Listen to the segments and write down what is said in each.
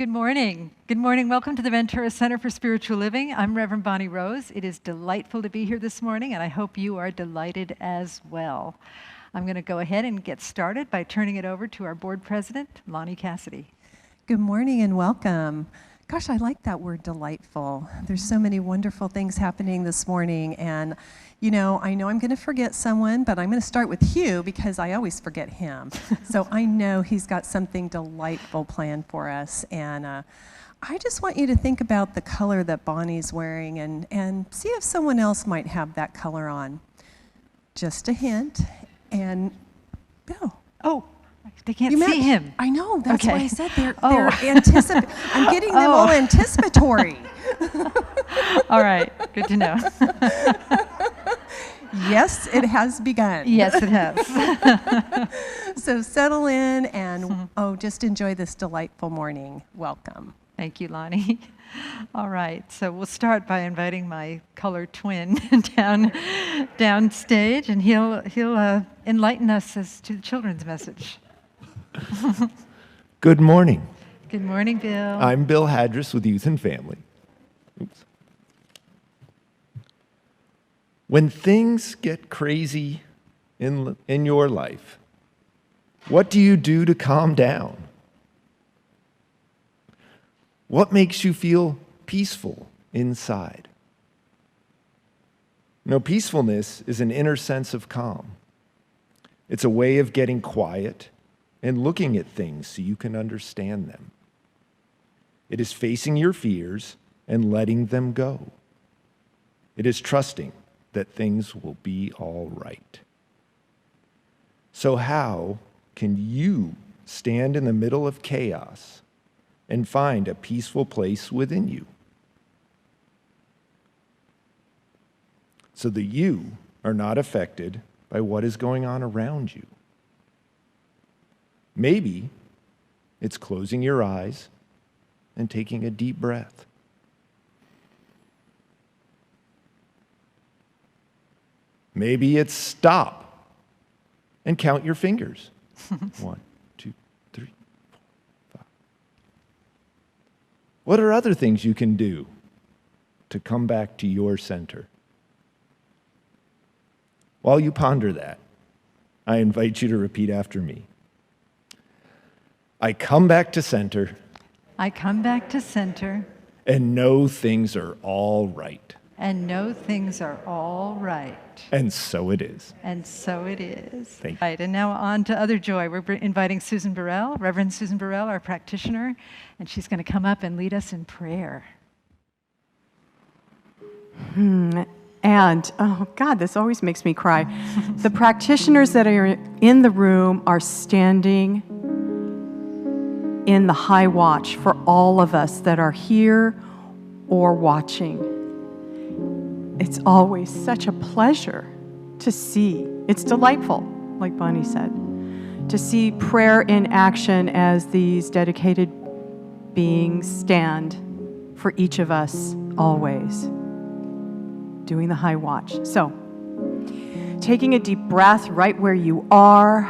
Good morning. Good morning. Welcome to the Ventura Center for Spiritual Living. I'm Reverend Bonnie Rose. It is delightful to be here this morning, and I hope you are delighted as well. I'm going to go ahead and get started by turning it over to our board president, Lonnie Cassidy. Good morning and welcome. Gosh, I like that word, delightful. There's so many wonderful things happening this morning, and I know I'm going to forget someone, but I'm going to start with Hugh because I always forget him. So I know he's got something delightful planned for us, and I just want you to think about the color that Bonnie's wearing and see if someone else might have that color on. Just a hint, and Bill. Oh. They can't see him. I know, that's okay. why I said they're anticipating. I'm getting them all anticipatory. All right, good to know. Yes, it has begun. Yes, it has. So settle in and, just enjoy this delightful morning. Welcome. Thank you, Lonnie. All right, so we'll start by inviting my color twin down stage, and he'll enlighten us as to the children's message. Good morning. Good morning, Bill. I'm Bill Hadris with Youth and Family. Oops. When things get crazy in your life, what do you do to calm down? What makes you feel peaceful inside? Peacefulness is an inner sense of calm. It's a way of getting quiet and looking at things so you can understand them. It is facing your fears and letting them go. It is trusting that things will be all right. So how can you stand in the middle of chaos and find a peaceful place within you? So that you are not affected by what is going on around you. Maybe it's closing your eyes and taking a deep breath. Maybe it's stop and count your fingers. 1, 2, 3, 4, 5. What are other things you can do to come back to your center? While you ponder that, I invite you to repeat after me. I come back to center. I come back to center. And know things are all right. And know things are all right. And so it is. And so it is. Thank you. Right, and now on to other joy. We're inviting Susan Burrell, Reverend Susan Burrell, our practitioner, and she's going to come up and lead us in prayer. And, oh God, this always makes me cry. The practitioners that are in the room are standing in the high watch for all of us that are here or watching. It's always such a pleasure to see. It's delightful, like Bonnie said, to see prayer in action as these dedicated beings stand for each of us always, doing the high watch. So, taking a deep breath right where you are,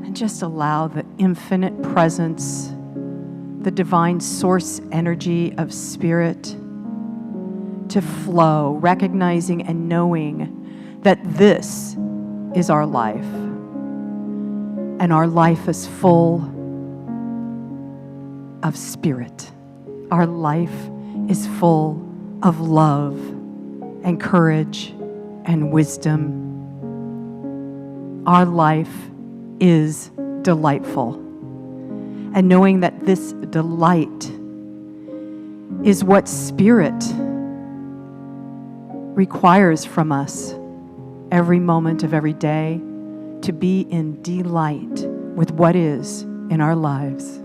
and just allow the infinite presence, the divine source energy of spirit to flow, recognizing and knowing that this is our life. And our life is full of spirit. Our life is full of love and courage and wisdom. Our life is delightful. And knowing that this delight is what spirit requires from us every moment of every day, to be in delight with what is in our lives.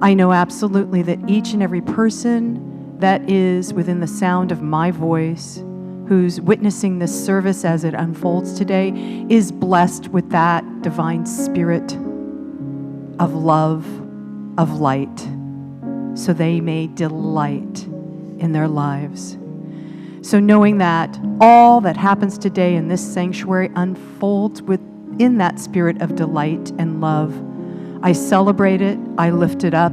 I know absolutely that each and every person that is within the sound of my voice, who's witnessing this service as it unfolds today, is blessed with that divine spirit of love, of light, so they may delight in their lives. So knowing that all that happens today in this sanctuary unfolds within that spirit of delight and love, I celebrate it, I lift it up,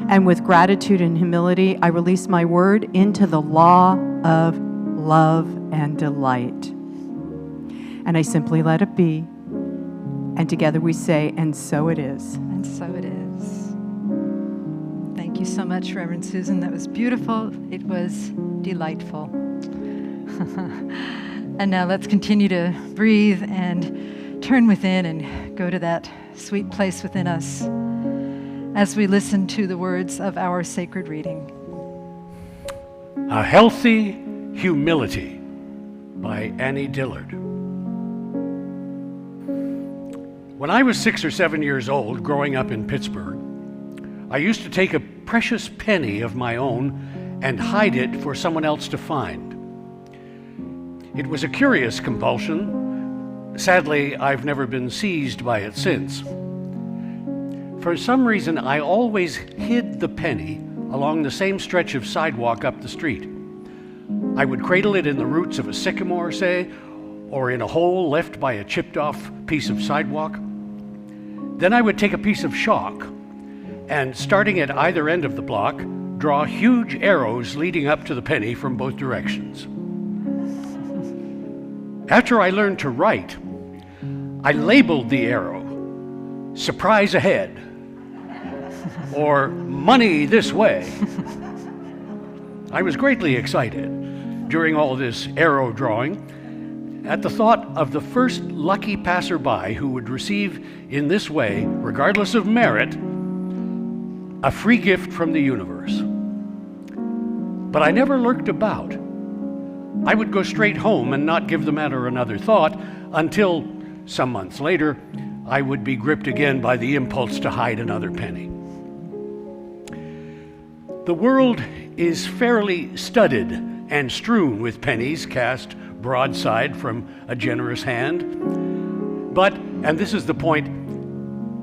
and with gratitude and humility, I release my word into the law of love and delight. And I simply let it be. And together we say, and so it is. And so it is. Thank you so much, Reverend Susan. That was beautiful. It was delightful. And now let's continue to breathe and turn within and go to that sweet place within us as we listen to the words of our sacred reading. A Healthy Humility by Annie Dillard. When I was 6 or 7 years old, growing up in Pittsburgh, I used to take a precious penny of my own and hide it for someone else to find. It was a curious compulsion. Sadly, I've never been seized by it since. For some reason, I always hid the penny along the same stretch of sidewalk up the street. I would cradle it in the roots of a sycamore, say, or in a hole left by a chipped-off piece of sidewalk. Then I would take a piece of chalk and, starting at either end of the block, draw huge arrows leading up to the penny from both directions. After I learned to write, I labeled the arrow, "Surprise ahead," or "Money this way." I was greatly excited during all this arrow drawing at the thought of the first lucky passerby who would receive in this way, regardless of merit, a free gift from the universe. But I never lurked about. I would go straight home and not give the matter another thought until, some months later, I would be gripped again by the impulse to hide another penny. The world is fairly studded and strewn with pennies cast broadside from a generous hand. But, and this is the point,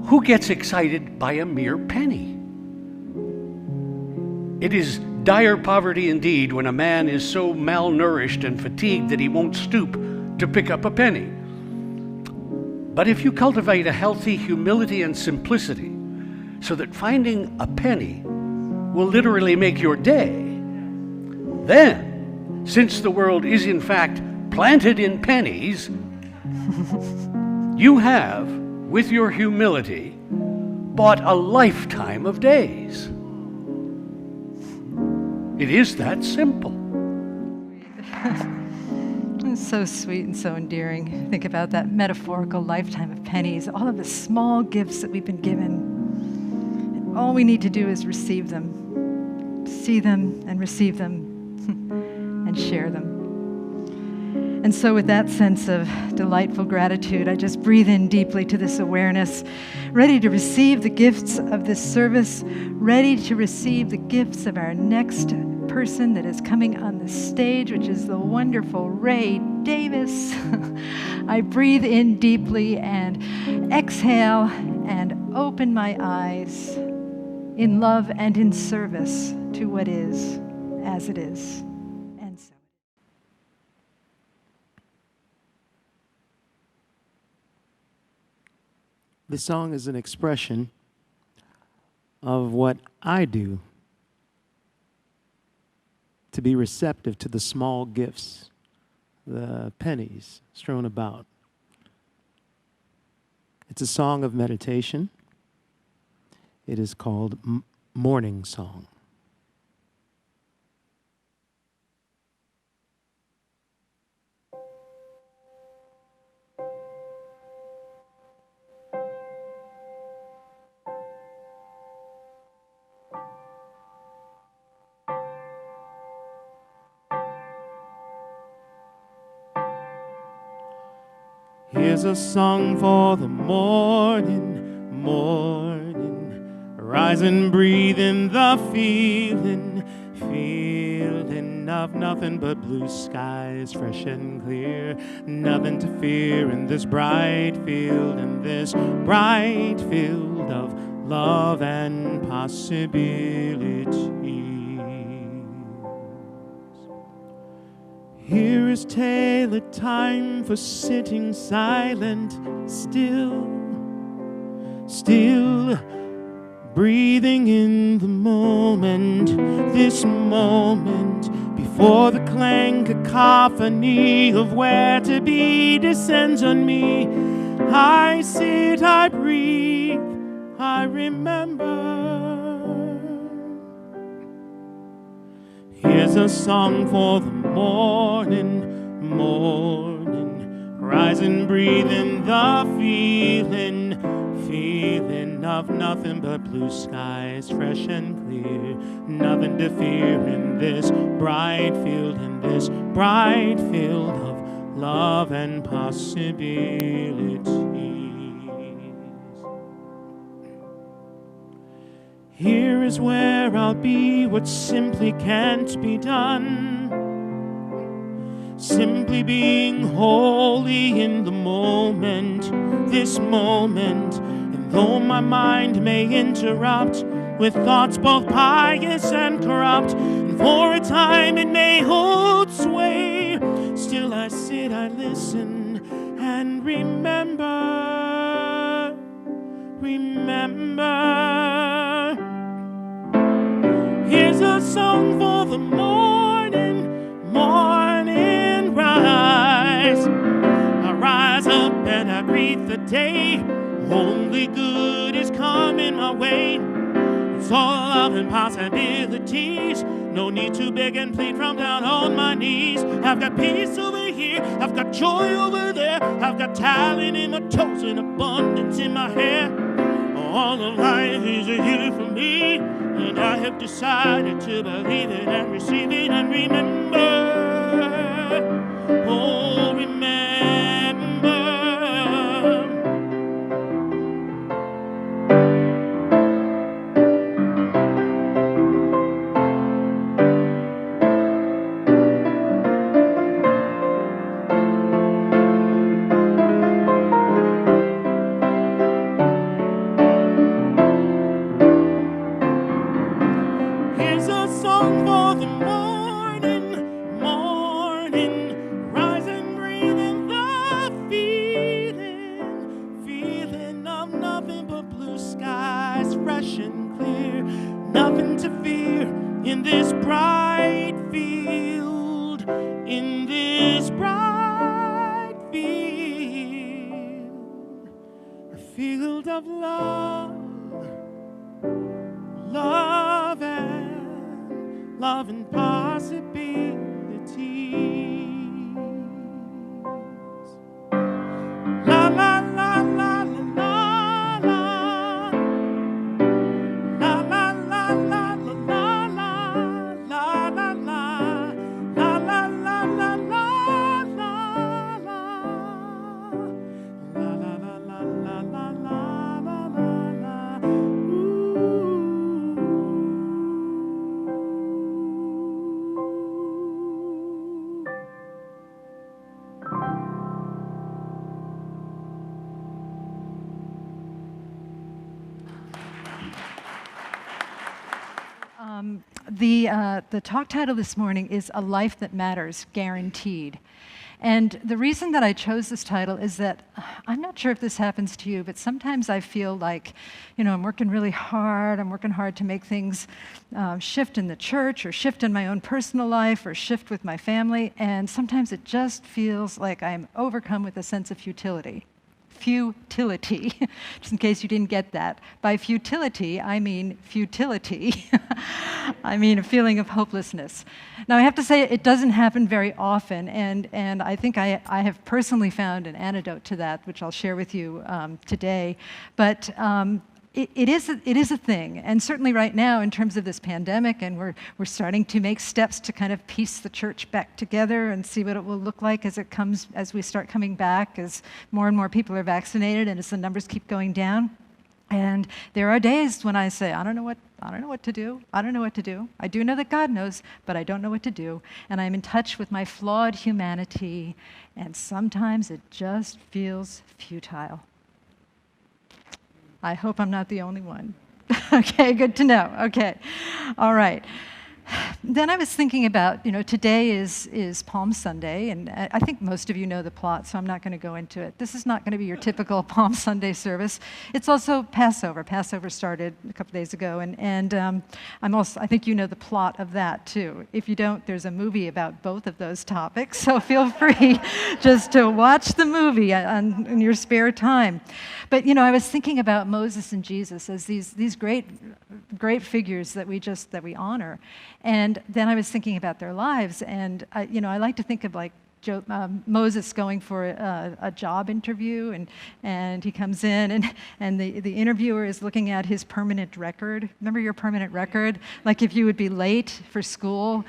who gets excited by a mere penny? It is dire poverty indeed when a man is so malnourished and fatigued that he won't stoop to pick up a penny. But if you cultivate a healthy humility and simplicity so that finding a penny will literally make your day, then, since the world is in fact planted in pennies, you have, with your humility, bought a lifetime of days. It is that simple. It's so sweet and so endearing. Think about that metaphorical lifetime of pennies, all of the small gifts that we've been given. And all we need to do is receive them, see them and receive them, and share them. And so with that sense of delightful gratitude, I just breathe in deeply to this awareness, ready to receive the gifts of this service, ready to receive the gifts of our next person that is coming on the stage, which is the wonderful Ray Davis. I breathe in deeply and exhale and open my eyes in love and in service to what is as it is. And so. This song is an expression of what I do to be receptive to the small gifts, the pennies strewn about. It's a song of meditation. It is called Morning Song. Here's a song for the morning, morning. Rise and breathe in the feeling, feeling of nothing but blue skies, fresh and clear. Nothing to fear in this bright field, in this bright field of love and possibility. Here is tailored time for sitting silent still, still breathing in the moment, this moment, before the clang cacophony of where to be descends on me. I sit, I breathe, I remember. Here's a song for the morning, morning, rise and breathe in the feeling, feeling of nothing but blue skies, fresh and clear, nothing to fear in this bright field, in this bright field of love and possibilities. Here is where I'll be, what simply can't be done. Simply being wholly in the moment, this moment. And though my mind may interrupt with thoughts both pious and corrupt, and for a time it may hold sway, still I sit, I listen, and remember, remember. Here's a song for the morning, morning rise. I rise up and I greet the day. Only good is coming my way. It's all love and possibilities. No need to beg and plead from down on my knees. I've got peace over here, I've got joy over there. I've got talent in my toes and abundance in my hair. All of life is a here for me, and I have decided to believe it and receive it and remember. Oh, remember. The talk title this morning is A Life That Matters, Guaranteed. And the reason that I chose this title is that I'm not sure if this happens to you, but sometimes I feel like, I'm working really hard. I'm working hard to make things shift in the church or shift in my own personal life or shift with my family. And sometimes it just feels like I'm overcome with a sense of futility. Futility, just in case you didn't get that. By futility, I mean futility. I mean a feeling of hopelessness. Now, I have to say it doesn't happen very often, and I think I have personally found an antidote to that, which I'll share with you today. But it is a thing, and certainly right now in terms of this pandemic, and we're starting to make steps to kind of piece the church back together and see what it will look like as we start coming back, as more and more people are vaccinated and as the numbers keep going down. And there are days when I say, I don't know what to do. I don't know what to do. I do know that God knows, but I don't know what to do. And I'm in touch with my flawed humanity, and sometimes it just feels futile. I hope I'm not the only one. Okay, good to know. Okay, all right. Then I was thinking about, today is Palm Sunday, and I think most of you know the plot, so I'm not going to go into it. This is not going to be your typical Palm Sunday service. It's also Passover. Passover started a couple days ago, and I think you know the plot of that too. If you don't, there's a movie about both of those topics, so feel free just to watch the movie in your spare time. But I was thinking about Moses and Jesus as these great figures that we honor. And then I was thinking about their lives, and I like to think of like Moses going for a job interview, and he comes in, and the interviewer is looking at his permanent record. Remember your permanent record? Like if you would be late for school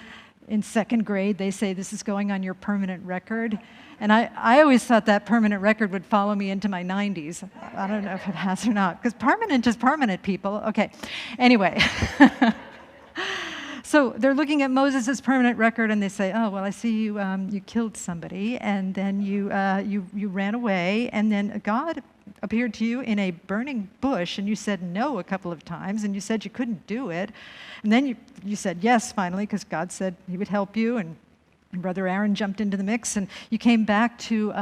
in second grade, they say this is going on your permanent record. And I always thought that permanent record would follow me into my 90s. I don't know if it has or not, because permanent is permanent, people. Okay, anyway. So they're looking at Moses' permanent record, and they say, oh, well, I see you killed somebody, and then you ran away, and then God appeared to you in a burning bush, and you said no a couple of times, and you said you couldn't do it. And then you said yes, finally, because God said he would help you, and Brother Aaron jumped into the mix, and you came back to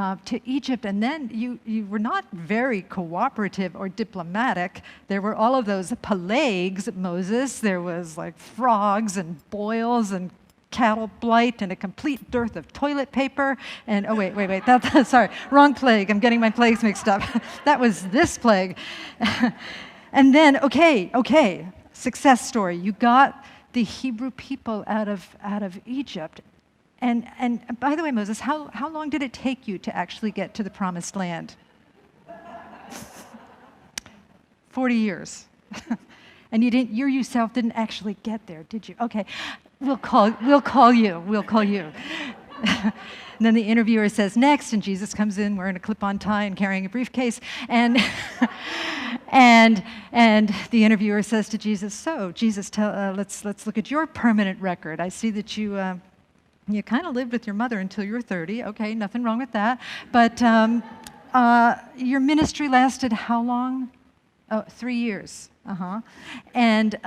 Egypt, and then you were not very cooperative or diplomatic. There were all of those plagues, Moses. There was like frogs and boils and cattle blight and a complete dearth of toilet paper. And oh wait, sorry, wrong plague. I'm getting my plagues mixed up. That was this plague. And then okay, success story. You got the Hebrew people out of Egypt. And by the way, Moses, how long did it take you to actually get to the promised land? 40 years. And you yourself didn't actually get there, did you? Okay, we'll call you. And then the interviewer says next, and Jesus comes in wearing a clip-on tie and carrying a briefcase, and the interviewer says to Jesus, so Jesus, let's look at your permanent record. I see that you kind of lived with your mother until you were 30. Okay, nothing wrong with that. But your ministry lasted how long? Oh, 3 years. And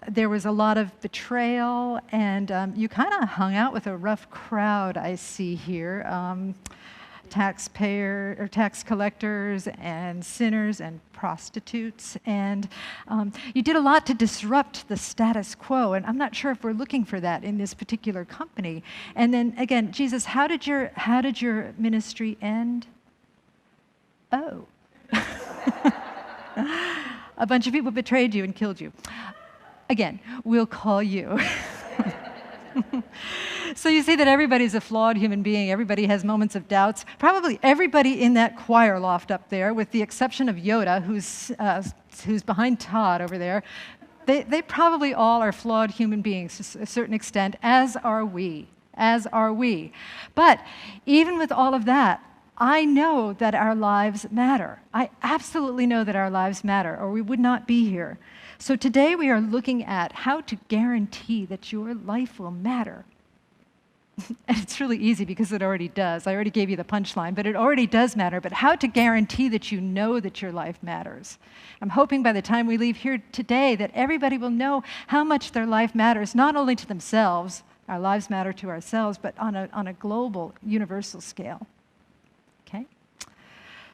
there was a lot of betrayal, and you kind of hung out with a rough crowd, I see here. Tax collectors and sinners and prostitutes, and you did a lot to disrupt the status quo, and I'm not sure if we're looking for that in this particular company. And then again, Jesus, how did your ministry end? Oh. A bunch of people betrayed you and killed you. Again, we'll call you. So you see that everybody's a flawed human being. Everybody has moments of doubts. Probably everybody in that choir loft up there, with the exception of Yoda, who's behind Todd over there, they probably all are flawed human beings to a certain extent, as are we. But even with all of that, I know that our lives matter. I absolutely know that our lives matter, or we would not be here. So today we are looking at how to guarantee that your life will matter. And it's really easy because it already does. I already gave you the punchline, but it already does matter. But how to guarantee that you know that your life matters? I'm hoping by the time we leave here today that everybody will know how much their life matters, not only to themselves, our lives matter to ourselves, but on a global, universal scale. Okay?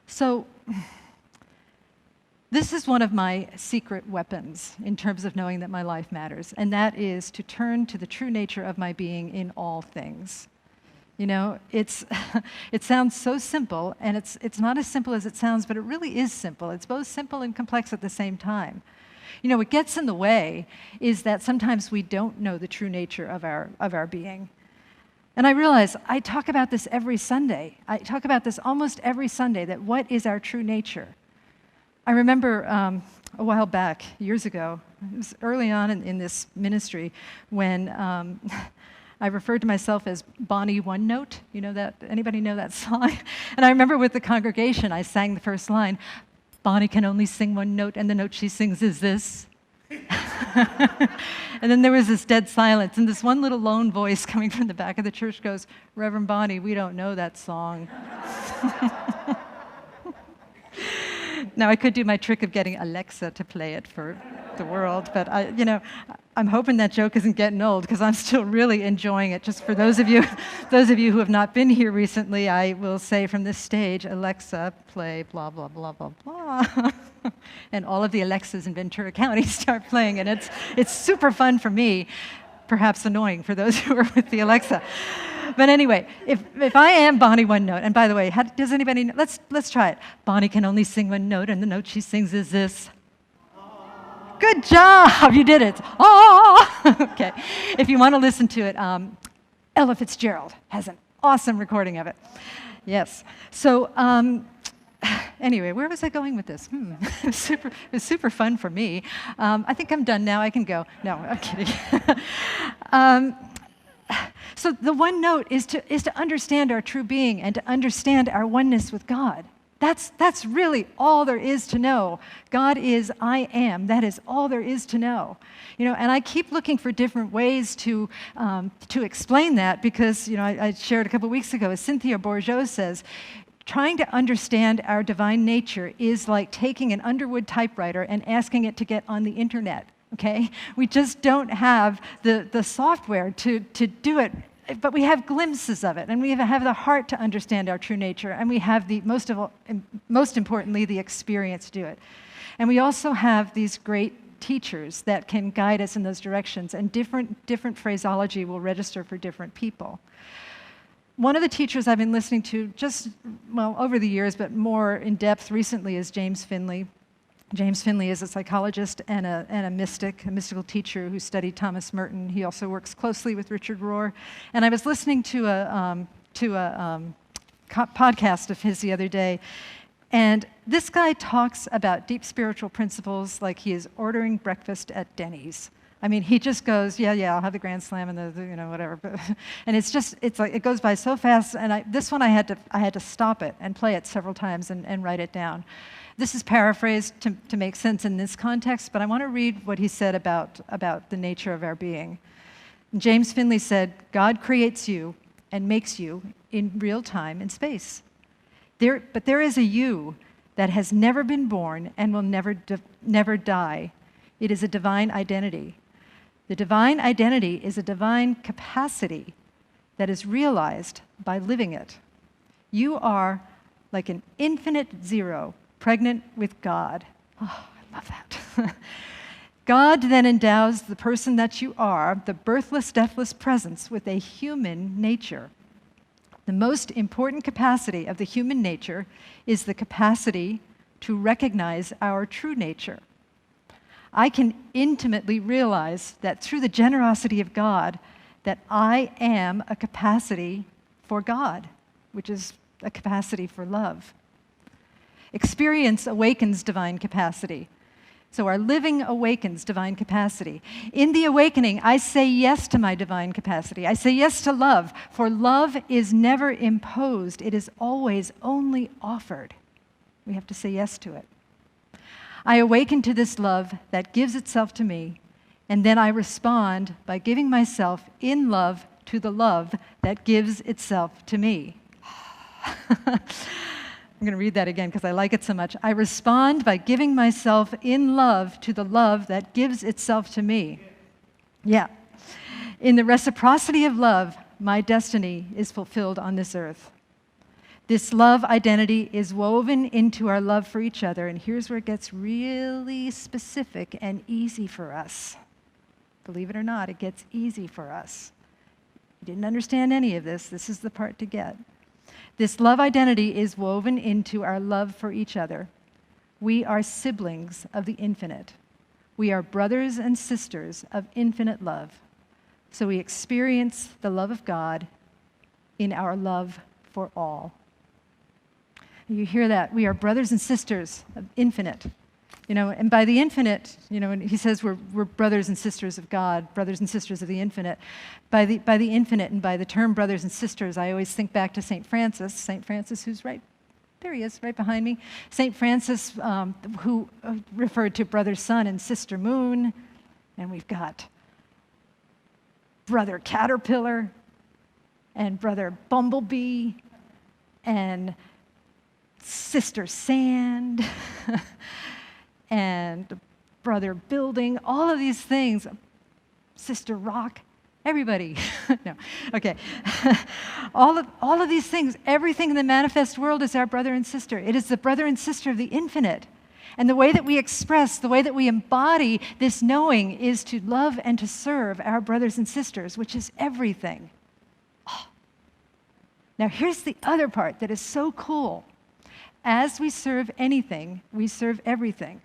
So this is one of my secret weapons in terms of knowing that my life matters, and that is to turn to the true nature of my being in all things. It sounds so simple, and it's not as simple as it sounds, but it really is simple. It's both simple and complex at the same time. What gets in the way is that sometimes we don't know the true nature of our being. And I realize I talk about this every Sunday. I talk about this almost every Sunday, that what is our true nature? I remember a while back, years ago, it was early on in this ministry, when I referred to myself as Bonnie One Note. You know that? Anybody know that song? And I remember with the congregation, I sang the first line, Bonnie can only sing one note, and the note she sings is this. And then there was this dead silence, and this one little lone voice coming from the back of the church goes, Reverend Bonnie, we don't know that song. Now, I could do my trick of getting Alexa to play it for the world. But I'm hoping that joke isn't getting old because I'm still really enjoying it. Just for those of you who have not been here recently, I will say from this stage, Alexa, play blah, blah, blah, blah, blah. And all of the Alexas in Ventura County start playing, and it's super fun for me, perhaps annoying for those who are with the Alexa. But anyway, if I am Bonnie one note, and by the way, does anybody know? Let's try it. Bonnie can only sing one note, and the note she sings is this. Good job, you did it. Oh, okay. If you want to listen to it, Ella Fitzgerald has an awesome recording of it. Yes. So anyway, where was I going with this? It was super fun for me. I think I'm done now. I can go. No, I'm kidding. So the one note is to understand our true being and to understand our oneness with God. That's really all there is to know. God is I am. That is all there is to know. And I keep looking for different ways to explain that because I shared a couple weeks ago, as Cynthia Bourgeois says, trying to understand our divine nature is like taking an Underwood typewriter and asking it to get on the internet. Okay, we just don't have the software to do it. But we have glimpses of it, and we have the heart to understand our true nature, and we have most importantly, the experience to do it. And we also have these great teachers that can guide us in those directions, and different phraseology will register for different people. One of the teachers I've been listening to over the years, but more in depth recently, is James Finley. James Finley is a psychologist and a mystic, a mystical teacher who studied Thomas Merton. He also works closely with Richard Rohr. And I was listening to a podcast of his the other day, and this guy talks about deep spiritual principles like he is ordering breakfast at Denny's. I mean, he just goes, yeah, I'll have the Grand Slam and the whatever. And it's like it goes by so fast. And this one I had to stop it and play it several times and write it down. This is paraphrased to make sense in this context, but I want to read what he said about the nature of our being. James Finley said, God creates you and makes you in real time and space. But there is a you that has never been born and will never die. It is a divine identity. The divine identity is a divine capacity that is realized by living it. You are like an infinite zero, pregnant with God. Oh, I love that. God then endows the person that you are, the birthless, deathless presence, with a human nature. The most important capacity of the human nature is the capacity to recognize our true nature. I can intimately realize that through the generosity of God, that I am a capacity for God, which is a capacity for love. Experience awakens divine capacity. So our living awakens divine capacity. In the awakening, I say yes to my divine capacity. I say yes to love, for love is never imposed. It is always only offered. We have to say yes to it. I awaken to this love that gives itself to me, and then I respond by giving myself in love to the love that gives itself to me. I'm going to read that again because I like it so much. I respond by giving myself in love to the love that gives itself to me. Yeah. In the reciprocity of love, my destiny is fulfilled on this earth. This love identity is woven into our love for each other, and here's where it gets really specific and easy for us. Believe it or not, it gets easy for us. You didn't understand any of this. This is the part to get. This love identity is woven into our love for each other. We are siblings of the infinite. We are brothers and sisters of infinite love. So we experience the love of God in our love for all. You hear that? We are brothers and sisters of infinite. And by the infinite, and he says we're brothers and sisters of God, brothers and sisters of the infinite. By the infinite and by the term brothers and sisters, I always think back to St. Francis, who's right, there he is, right behind me. St. Francis, who referred to brother sun and sister moon, and we've got brother caterpillar and brother bumblebee and sister sand. And brother building, all of these things, sister rock, everybody. No, okay. all of these things, everything in the manifest world is our brother and sister. It is the brother and sister of the infinite. And the way that we express, the way that we embody this knowing is to love and to serve our brothers and sisters, which is everything. Oh. Now here's the other part that is so cool. As we serve anything, we serve everything.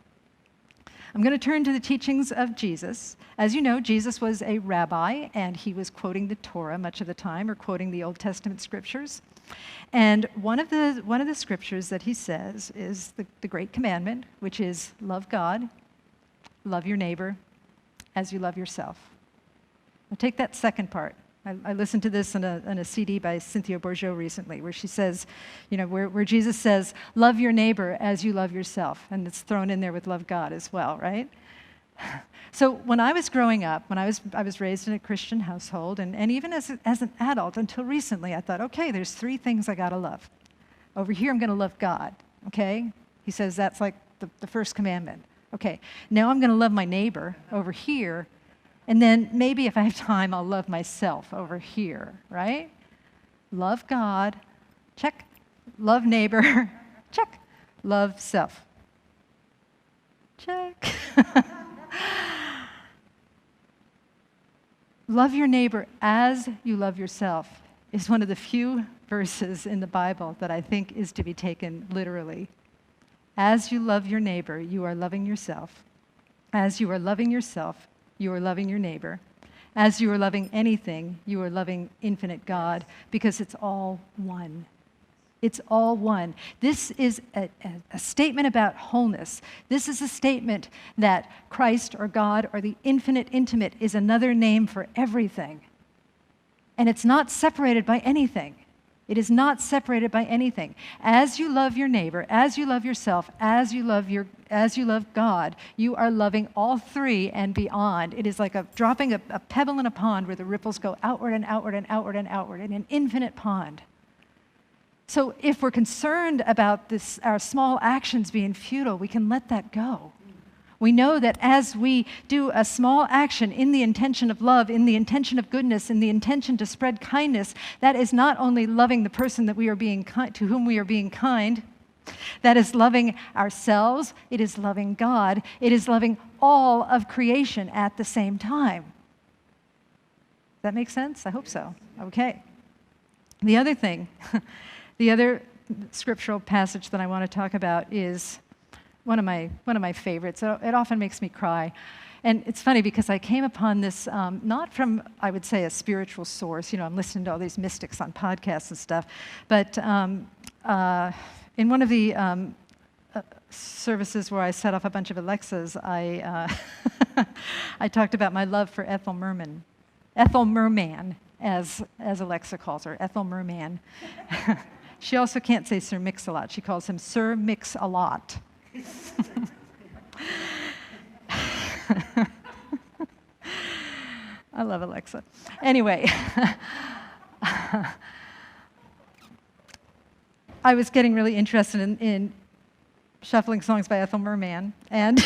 I'm going to turn to the teachings of Jesus. As you know, Jesus was a rabbi, and he was quoting the Torah much of the time, or quoting the Old Testament scriptures. And one of the scriptures that he says is the great commandment, which is love God, love your neighbor as you love yourself. Now take that second part. I listened to this in a CD by Cynthia Bourgeault recently, where she says, where Jesus says, love your neighbor as you love yourself. And it's thrown in there with love God as well, right? So when I was growing up, I was raised in a Christian household, and even as an adult until recently, I thought, okay, there's 3 things I gotta love. Over here, I'm gonna love God, okay? He says that's like the first commandment. Okay, now I'm gonna love my neighbor over here, and then maybe if I have time, I'll love myself over here, right? Love God, check. Love neighbor, check. Love self, check. Love your neighbor as you love yourself is one of the few verses in the Bible that I think is to be taken literally. As you love your neighbor, you are loving yourself. As you are loving yourself, you are loving your neighbor. As you are loving anything, you are loving infinite God, because it's all one. It's all one. This is a statement about wholeness. This is a statement that Christ or God or the infinite intimate is another name for everything. And it's not separated by anything. It is not separated by anything. As you love your neighbor, as you love yourself, as you love God, you are loving all 3 and beyond. It is like dropping a pebble in a pond where the ripples go outward and outward and outward and outward in an infinite pond. So if we're concerned about our small actions being futile, we can let that go. We know that as we do a small action in the intention of love, in the intention of goodness, in the intention to spread kindness, that is not only loving the person that we are being to whom we are being kind, that is loving ourselves, it is loving God, it is loving all of creation at the same time. Does that make sense? I hope so. Okay. The other thing, the other scriptural passage that I want to talk about is one of my favorites. It often makes me cry. And it's funny because I came upon this not from, I would say, a spiritual source. I'm listening to all these mystics on podcasts and stuff. But in one of the services where I set off a bunch of Alexas, I talked about my love for Ethel Merman. Ethel Merman, as Alexa calls her, Ethel Merman. She also can't say Sir Mix-a-Lot. She calls him Sir Mix-a-Lot. I love Alexa. Anyway, I was getting really interested in shuffling songs by Ethel Merman, and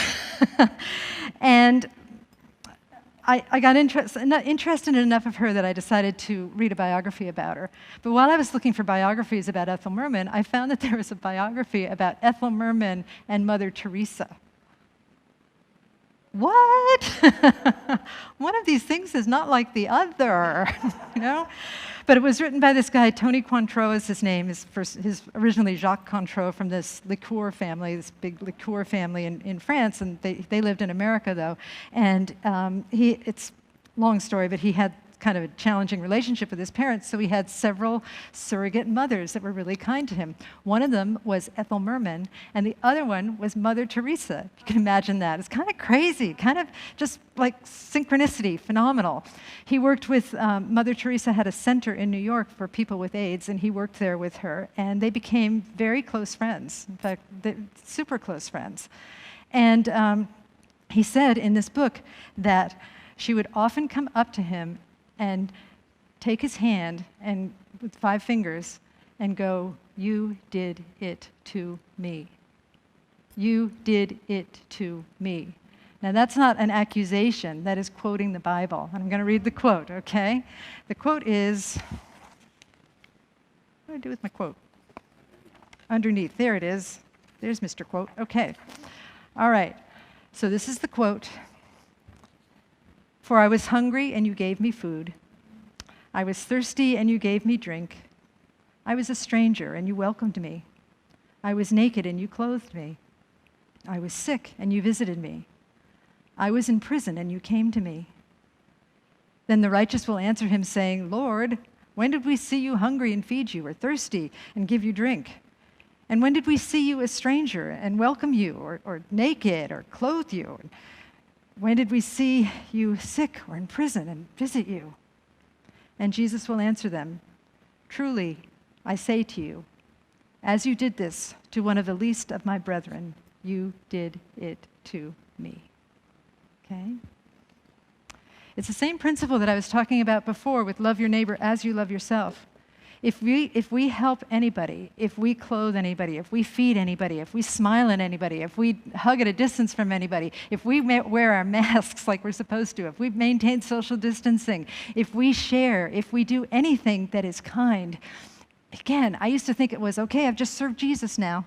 I got interested enough of her that I decided to read a biography about her. But while I was looking for biographies about Ethel Merman, I found that there was a biography about Ethel Merman and Mother Teresa. What? One of these things is not like the other, But it was written by this guy, Tony Cointreau is his name. His originally Jacques Cointreau from this liqueur family, this big liqueur family in France, and they lived in America, though. And it's a long story, but he had kind of a challenging relationship with his parents, so he had several surrogate mothers that were really kind to him. One of them was Ethel Merman, and the other one was Mother Teresa. You can imagine that. It's kind of crazy, kind of just like synchronicity, phenomenal. He worked with, Mother Teresa had a center in New York for people with AIDS, and he worked there with her, and they became very close friends. In fact, super close friends. And he said in this book that she would often come up to him and take his hand and with 5 fingers and go, "You did it to me. You did it to me." Now, that's not an accusation. That is quoting the Bible. And I'm going to read the quote, okay? The quote is, what do I do with my quote? Underneath. There it is. There's Mr. Quote. Okay. All right. So this is the quote. For I was hungry, and you gave me food. I was thirsty, and you gave me drink. I was a stranger, and you welcomed me. I was naked, and you clothed me. I was sick, and you visited me. I was in prison, and you came to me. Then the righteous will answer him, saying, Lord, when did we see you hungry and feed you, or thirsty and give you drink? And when did we see you a stranger and welcome you, or naked or clothe you? When did we see you sick or in prison and visit you? And Jesus will answer them, truly, I say to you, as you did this to one of the least of my brethren, you did it to me. Okay? It's the same principle that I was talking about before with love your neighbor as you love yourself. If we help anybody, if we clothe anybody, if we feed anybody, if we smile at anybody, if we hug at a distance from anybody, if we wear our masks like we're supposed to, if we maintain social distancing, if we share, if we do anything that is kind, again, I used to think it was, okay, I've just served Jesus now.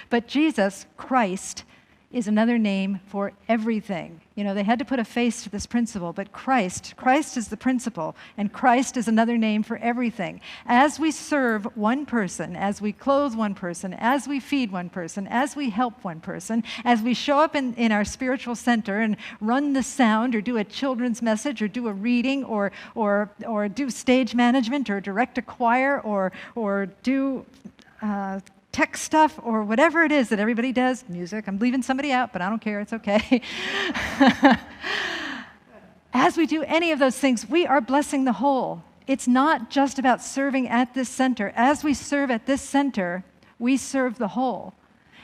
But Jesus, Christ, is another name for everything. You know, they had to put a face to this principle, but Christ is the principle, and Christ is another name for everything. As we serve one person, as we clothe one person, as we feed one person, as we help one person, as we show up in our spiritual center and run the sound or do a children's message or do a reading or do stage management or direct a choir or do tech stuff or whatever it is that everybody does, music. I'm leaving somebody out, but I don't care. It's okay. As we do any of those things, we are blessing the whole. It's not just about serving at this center. As we serve at this center, we serve the whole.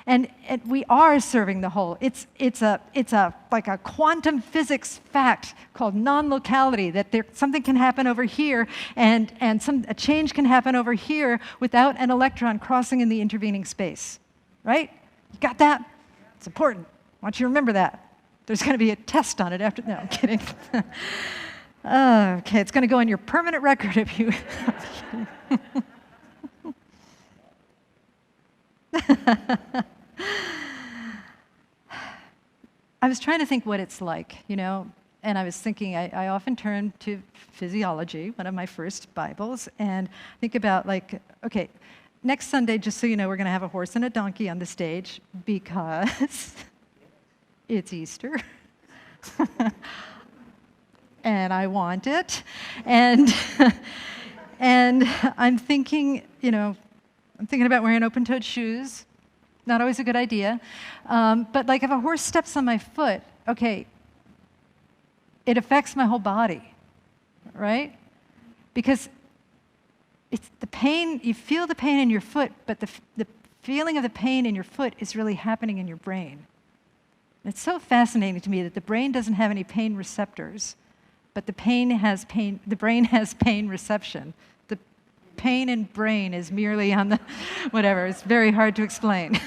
And we are serving the whole. It's like a quantum physics fact called non-locality, that something can happen over here and a change can happen over here without an electron crossing in the intervening space. Right? You got that? It's important. I want you to remember that. There's going to be a test on it after. No, I'm kidding. Okay, it's going to go on your permanent record if you. I was trying to think what it's like, you know, and I was thinking, I often turn to physiology, one of my first Bibles, and think about like, okay, next Sunday, just so you know, we're going to have a horse and a donkey on the stage because it's Easter. And I want it. And I'm thinking, you know, I'm thinking about wearing open-toed shoes. Not always a good idea. But like if a horse steps on my foot, okay, it affects my whole body, right? Because it's the pain, you feel the pain in your foot, but the feeling of the pain in your foot is really happening in your brain. And it's so fascinating to me that the brain doesn't have any pain receptors, but the brain has pain reception. Pain in brain is merely on the, whatever, it's very hard to explain.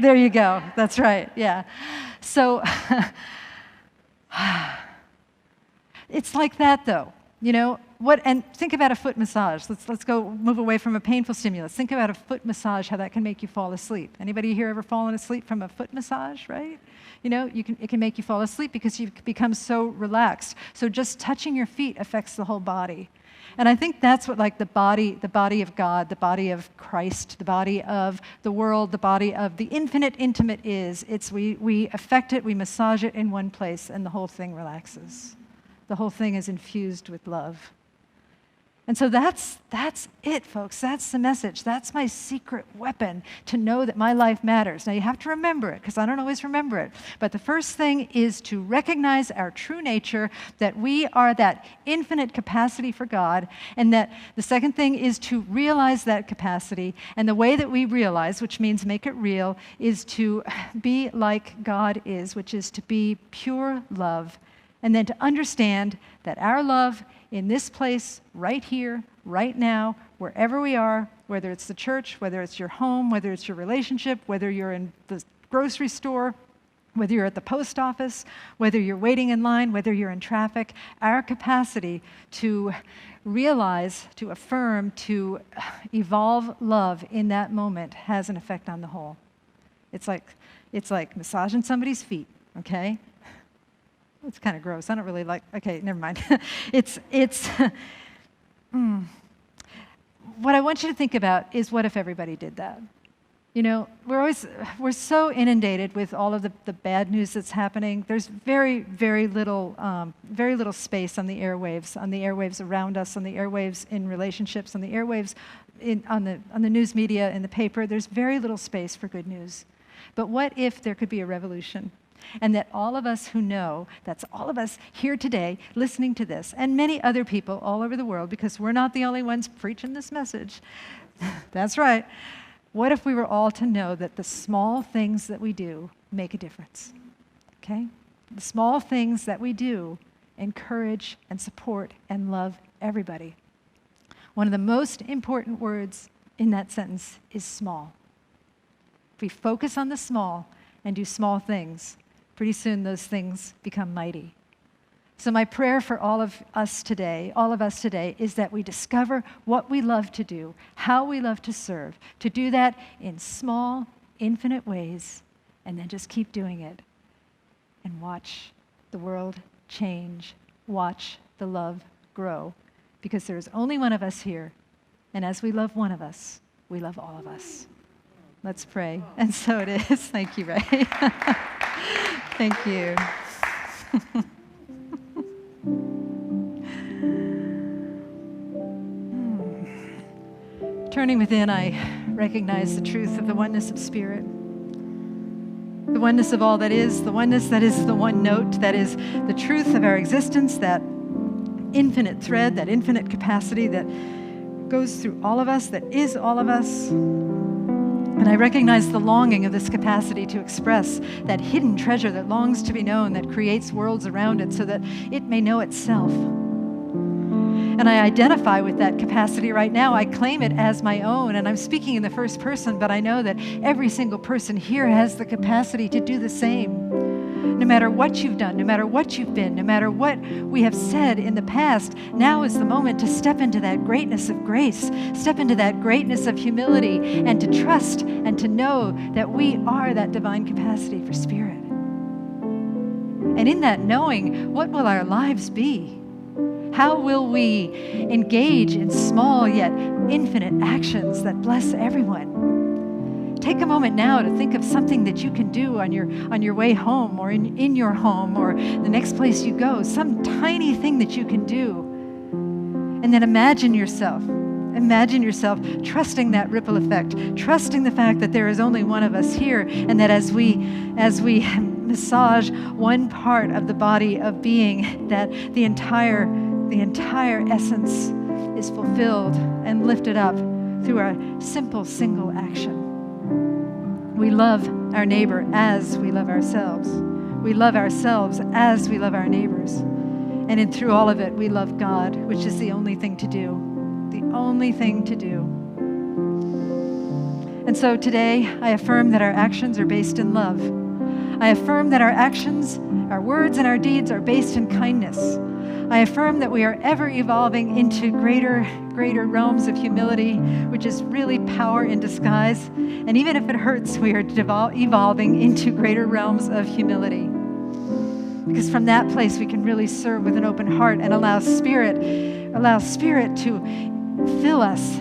There you go, that's right, yeah. So, it's like that though, you know, and think about a foot massage. Let's go move away from a painful stimulus. Think about a foot massage, how that can make you fall asleep. Anybody here ever fallen asleep from a foot massage, right? You know, it can make you fall asleep because you've become so relaxed. So just touching your feet affects the whole body. And I think that's what like the body of God, the body of Christ, the body of the world, the body of the infinite intimate is. It's we affect it, we massage it in one place, and the whole thing relaxes. The whole thing is infused with love. And so that's it, folks. That's the message. That's my secret weapon to know that my life matters. Now, you have to remember it, because I don't always remember it. But the first thing is to recognize our true nature, that we are that infinite capacity for God, and that the second thing is to realize that capacity. And the way that we realize, which means make it real, is to be like God is, which is to be pure love, and then to understand that our love in this place, right here, right now, wherever we are, whether it's the church, whether it's your home, whether it's your relationship, whether you're in the grocery store, whether you're at the post office, whether you're waiting in line, whether you're in traffic, our capacity to realize, to affirm, to evolve love in that moment has an effect on the whole. It's like massaging somebody's feet, okay? It's kind of gross. I don't really like, okay, never mind. What I want you to think about is, what if everybody did that? You know, we're so inundated with all of the bad news that's happening. There's very little space on the airwaves around us, on the airwaves in relationships, on the airwaves on the news media, in the paper. There's very little space for good news. But what if there could be a revolution? And that all of us who know, that's all of us here today listening to this, and many other people all over the world, because we're not the only ones preaching this message. That's right. What if we were all to know that the small things that we do make a difference? Okay? The small things that we do encourage and support and love everybody. One of the most important words in that sentence is small. If we focus on the small and do small things, pretty soon those things become mighty. So my prayer for all of us today, is that we discover what we love to do, how we love to serve, to do that in small, infinite ways, and then just keep doing it. And watch the world change, watch the love grow, because there is only one of us here, and as we love one of us, we love all of us. Let's pray. And so it is. Thank you, Ray. Thank you. Turning within, I recognize the truth of the oneness of spirit, the oneness of all that is the one note, that is the truth of our existence, that infinite thread, that infinite capacity that goes through all of us, that is all of us. And I recognize the longing of this capacity to express that hidden treasure that longs to be known, that creates worlds around it so that it may know itself. And I identify with that capacity right now. I claim it as my own, and I'm speaking in the first person, but I know that every single person here has the capacity to do the same. No matter what you've done, no matter what you've been, no matter what we have said in the past, now is the moment to step into that greatness of grace, step into that greatness of humility, and to trust and to know that we are that divine capacity for spirit. And in that knowing, what will our lives be? How will we engage in small yet infinite actions that bless everyone? Take a moment now to think of something that you can do on your way home, or in your home, or the next place you go, some tiny thing that you can do. And then imagine yourself trusting that ripple effect, trusting the fact that there is only one of us here, and that as we massage one part of the body of being, that the entire essence is fulfilled and lifted up through our simple single action. We love our neighbor as we love ourselves. We love ourselves as we love our neighbors. And through all of it, we love God, which is the only thing to do. The only thing to do. And so today, I affirm that our actions are based in love. I affirm that our actions, our words, and our deeds are based in kindness. I affirm that we are ever evolving into greater realms of humility, which is really power in disguise. And even if it hurts, we are evolving into greater realms of humility. Because from that place, we can really serve with an open heart and allow Spirit to fill us.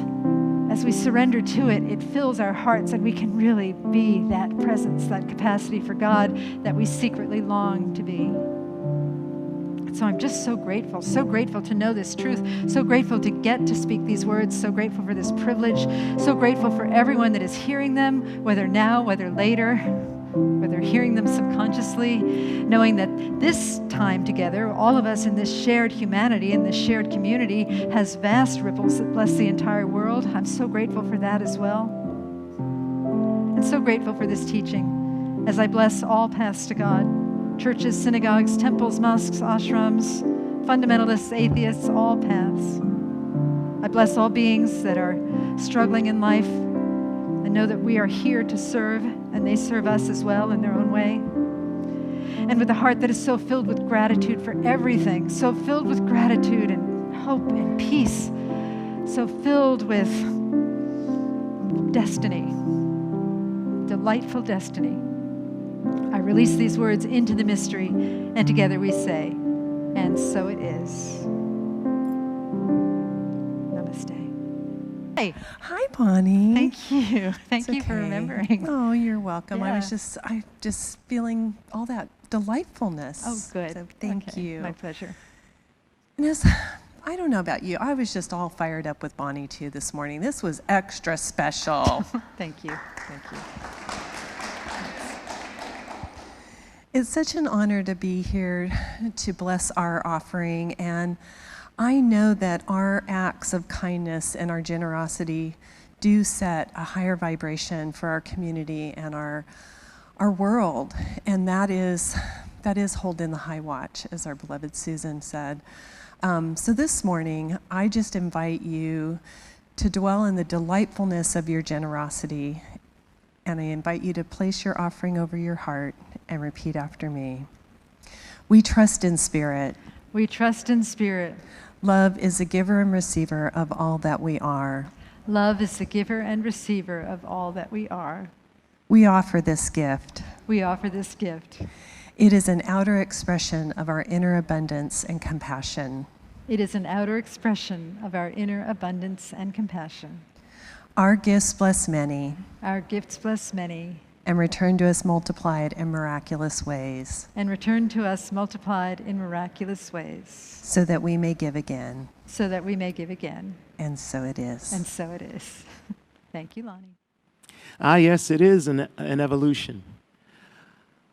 As we surrender to it, it fills our hearts, and we can really be that presence, that capacity for God that we secretly long to be. So I'm just so grateful to know this truth, so grateful to get to speak these words, so grateful for this privilege, so grateful for everyone that is hearing them, whether now, whether later, whether hearing them subconsciously, knowing that this time together, all of us in this shared humanity, in this shared community, has vast ripples that bless the entire world. I'm so grateful for that as well. And so grateful for this teaching as I bless all paths to God. Churches, synagogues, temples, mosques, ashrams, fundamentalists, atheists, all paths. I bless all beings that are struggling in life and know that we are here to serve and and they serve us as well in their own way. And with a heart that is so filled with gratitude for everything, so filled with gratitude and hope and peace, so filled with destiny, delightful destiny. I release these words into the mystery, and together we say, and so it is. Namaste. Hey. Hi, Bonnie. Thank you. Thank It's you for okay. remembering. Oh, you're welcome. Yeah. I'm just feeling all that delightfulness. Oh, good. So thank Okay, you. My pleasure. And I don't know about you. I was just all fired up with Bonnie too this morning. This was extra special. Thank you. Thank you. It's such an honor to be here to bless our offering, and I know that our acts of kindness and our generosity do set a higher vibration for our community and our world, and that is holding the high watch, as our beloved Susan said. So this morning, I just invite you to dwell in the delightfulness of your generosity, and I invite you to place your offering over your heart and repeat after me. We trust in spirit. We trust in spirit. Love is the giver and receiver of all that we are. Love is the giver and receiver of all that we are. We offer this gift. We offer this gift. It is an outer expression of our inner abundance and compassion. It is an outer expression of our inner abundance and compassion. Our gifts bless many. Our gifts bless many. And return to us multiplied in miraculous ways. And return to us multiplied in miraculous ways. So that we may give again. So that we may give again. And so it is. And so it is. Thank you, Lonnie. Ah, yes, it is an evolution.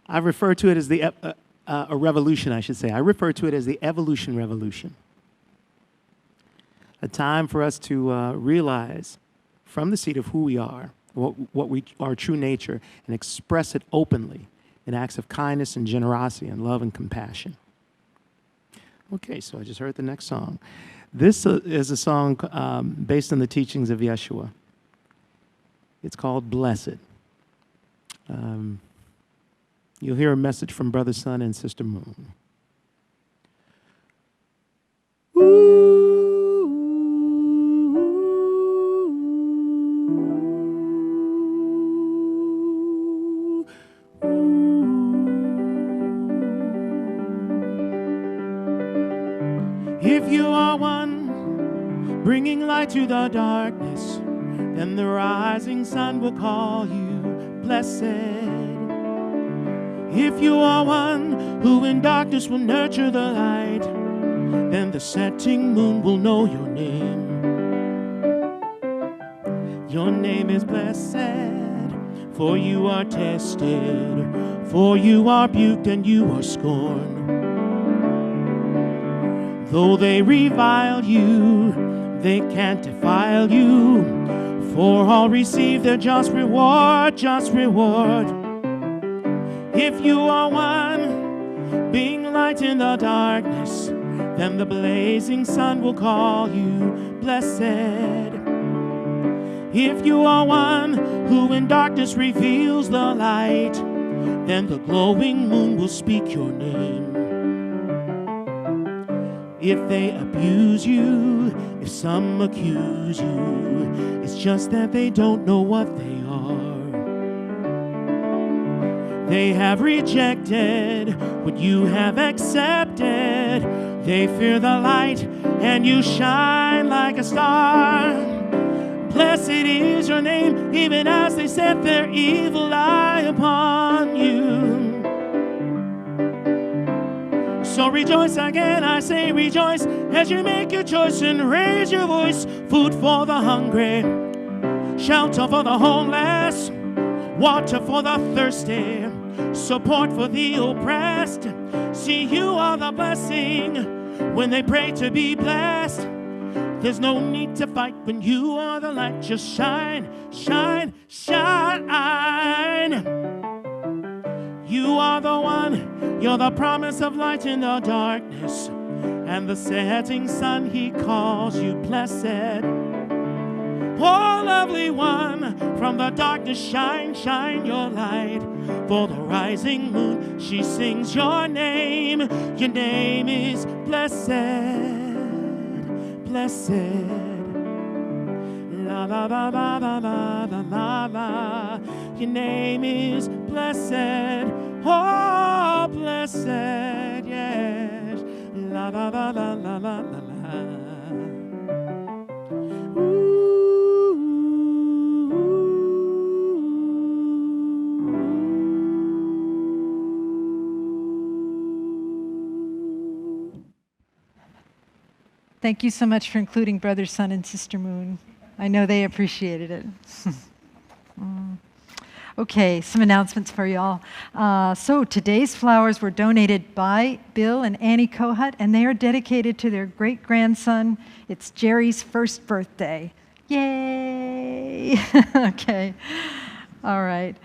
I refer to it as a revolution, I should say. I refer to it as the evolution revolution. A time for us to realize from the seat of who we are, our true nature, and express it openly in acts of kindness and generosity and love and compassion. Okay, so I just heard the next song. This is a song based on the teachings of Yeshua. It's called Blessed. You'll hear a message from Brother Sun and Sister Moon. If you are one bringing light to the darkness, then the rising sun will call you blessed. If you are one who in darkness will nurture the light, then the setting moon will know your name. Your name is blessed, for you are tested, for you are rebuked and you are scorned. Though they revile you, they can't defile you, for all receive their just reward, just reward. If you are one being light in the darkness, then the blazing sun will call you blessed. If you are one who in darkness reveals the light, then the glowing moon will speak your name. If they abuse you, if some accuse you, it's just that they don't know what they are. They have rejected what you have accepted. They fear the light and you shine like a star. Blessed is your name, even as they set their evil eye upon you. So rejoice again, I say rejoice, as you make your choice and raise your voice. Food for the hungry, shelter for the homeless, water for the thirsty, support for the oppressed. See, you are the blessing when they pray to be blessed. There's no need to fight when you are the light. Just shine, shine, shine. You are the one, you're the promise of light in the darkness, and the setting sun, he calls you blessed. Oh, lovely one, from the darkness shine, shine your light. For the rising moon, she sings your name. Your name is blessed, blessed. La la la la la la la la la. Your name is blessed. Oh, blessed, yes. La la la la la la la la. Thank you so much for including Brother Sun and Sister Moon. I know they appreciated it. Okay, some announcements for y'all. So today's flowers were donated by Bill and Annie Kohut, and they are dedicated to their great-grandson. It's Jerry's first birthday. Yay! Okay, all right.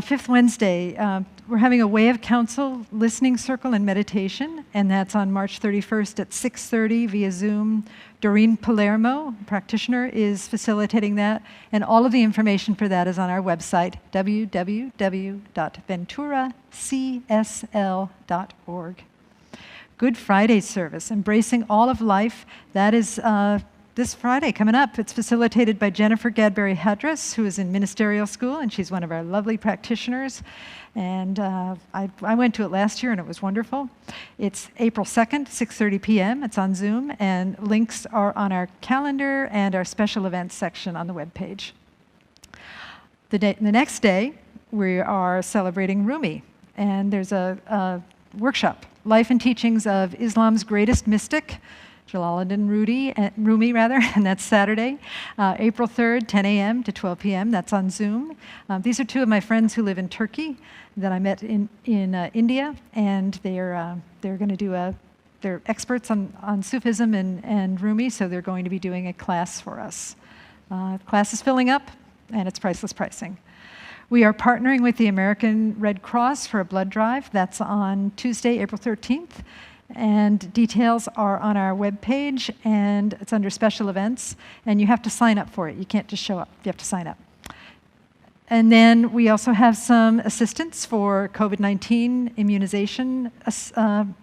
Fifth Wednesday, we're having a Way of Counsel listening circle and meditation, and that's on March 31st at 6:30 via Zoom. Doreen Palermo, practitioner, is facilitating that, and all of the information for that is on our website, www.VenturaCSL.org. Good Friday service, Embracing All of Life, that is this Friday coming up. It's facilitated by Jennifer Gadberry Hadras, who is in ministerial school, and she's one of our lovely practitioners. And I went to it last year, and it was wonderful. It's April 2nd, 6:30 p.m. It's on Zoom, and links are on our calendar and our special events section on the webpage. The next day, we are celebrating Rumi, and there's a workshop, Life and Teachings of Islam's Greatest Mystic, Jalaluddin Rumi, and that's Saturday, April 3rd, 10 a.m. to 12 p.m. That's on Zoom. These are two of my friends who live in Turkey that I met in India, and they're going to do they're experts on Sufism and Rumi, so they're going to be doing a class for us. Class is filling up, and it's priceless pricing. We are partnering with the American Red Cross for a blood drive. That's on Tuesday, April 13th. And details are on our webpage, and it's under special events, and you have to sign up for it. You can't just show up, you have to sign up. And then we also have some assistance for COVID-19 immunization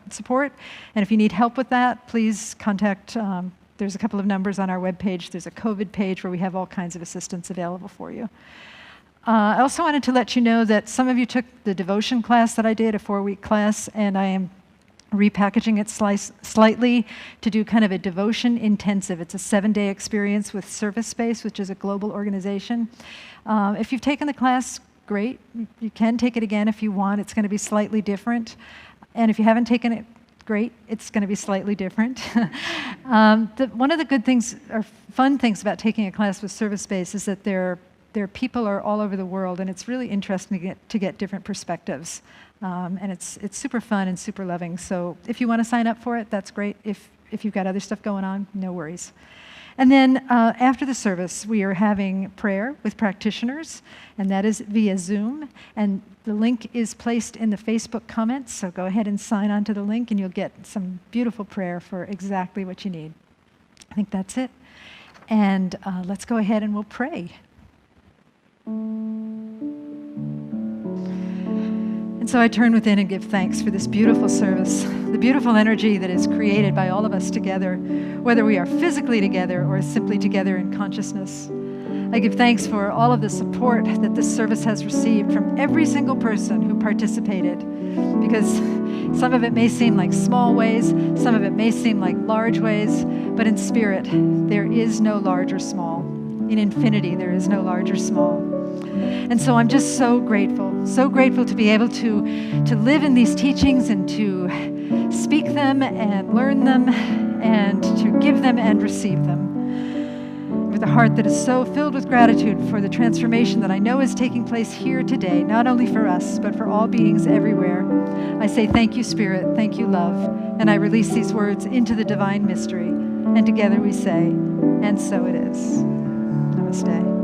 support, and if you need help with that, please contact, there's a couple of numbers on our webpage. There's a COVID page where we have all kinds of assistance available for you. I also wanted to let you know that some of you took the devotion class that I did, a 4-week class, and I am repackaging it slightly to do kind of a devotion intensive. It's a 7-day experience with Service Space, which is a global organization. If you've taken the class, great. You can take it again if you want. It's going to be slightly different. And if you haven't taken it, great. It's going to be slightly different. One of the good things, or fun things about taking a class with Service Space is that their people are all over the world, and it's really interesting to get different perspectives. And it's super fun and super loving. So if you want to sign up for it, that's great. If you've got other stuff going on, no worries. And then after the service, we are having prayer with practitioners, and that is via Zoom. And the link is placed in the Facebook comments, so go ahead and sign on to the link, and you'll get some beautiful prayer for exactly what you need. I think that's it. And let's go ahead and we'll pray. And so I turn within and give thanks for this beautiful service, the beautiful energy that is created by all of us together, whether we are physically together or simply together in consciousness. I give thanks for all of the support that this service has received from every single person who participated, because some of it may seem like small ways, some of it may seem like large ways, but in spirit, there is no large or small. In infinity, there is no large or small. And so I'm just so grateful to be able to live in these teachings and to speak them and learn them and to give them and receive them with a heart that is so filled with gratitude for the transformation that I know is taking place here today, not only for us, but for all beings everywhere. I say thank you, Spirit, thank you, love, and I release these words into the divine mystery. And together we say, and so it is. Namaste.